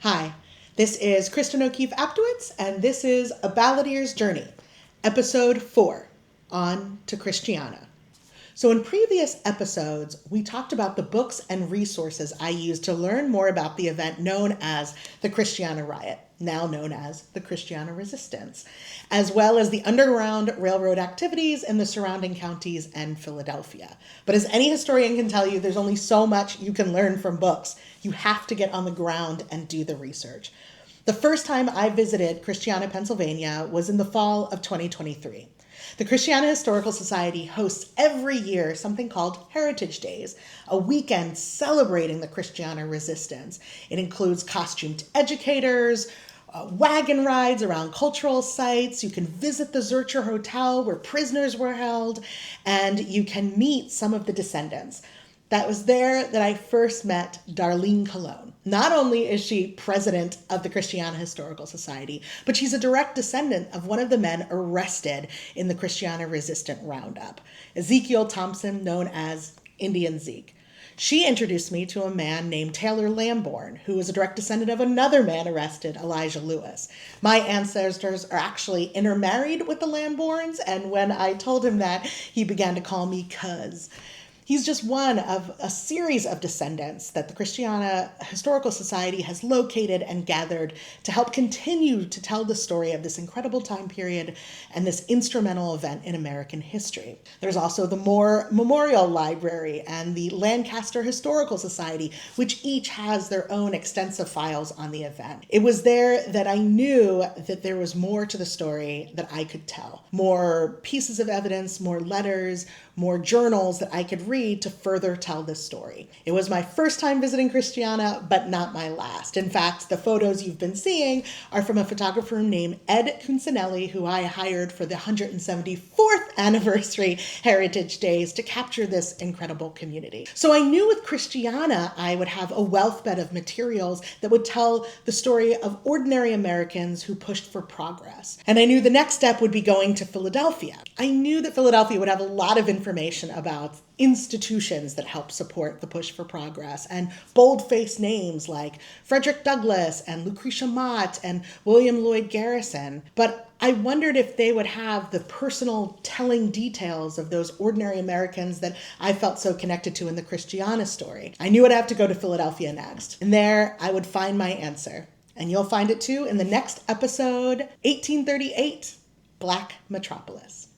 Hi, this is Kristen O'Keefe Aptowitz, and this is A Balladeer's Journey, Episode 4, On to Christiana. So in previous episodes, we talked about the books and resources I used to learn more about the event known as the Christiana Riot, now known as the Christiana Resistance, as well as the Underground Railroad activities in the surrounding counties and Philadelphia. But as any historian can tell you, there's only so much you can learn from books. You have to get on the ground and do the research. The first time I visited Christiana, Pennsylvania was in the fall of 2023. The Christiana Historical Society hosts every year something called Heritage Days, a weekend celebrating the Christiana Resistance. It includes costumed educators, wagon rides around cultural sites. You can visit the Zurcher Hotel where prisoners were held, and you can meet some of the descendants. That was there that I first met Darlene Colon. Not only is she president of the Christiana Historical Society, but she's a direct descendant of one of the men arrested in the Christiana Resistant Roundup, Ezekiel Thompson, known as Indian Zeke. She introduced me to a man named Taylor Lamborn, who was a direct descendant of another man arrested, Elijah Lewis. My ancestors are actually intermarried with the Lamborns, and when I told him that, he began to call me Cuz. He's just one of a series of descendants that the Christiana Historical Society has located and gathered to help continue to tell the story of this incredible time period and this instrumental event in American history. There's also the Moore Memorial Library and the Lancaster Historical Society, which each has their own extensive files on the event. It was there that I knew that there was more to the story that I could tell. More pieces of evidence, more letters, more journals that I could read to further tell this story. It was my first time visiting Christiana, but not my last. In fact, the photos you've been seeing are from a photographer named Ed Cuncinelli, who I hired for the 174th anniversary Heritage Days to capture this incredible community. So I knew with Christiana, I would have a wealth bed of materials that would tell the story of ordinary Americans who pushed for progress. And I knew the next step would be going to Philadelphia. I knew that Philadelphia would have a lot of information about institutions that help support the push for progress and bold-faced names like Frederick Douglass and Lucretia Mott and William Lloyd Garrison. But I wondered if they would have the personal telling details of those ordinary Americans that I felt so connected to in the Christiana story. I knew I'd have to go to Philadelphia next. And there I would find my answer. And you'll find it too in the next episode, 1838, Black Metropolis.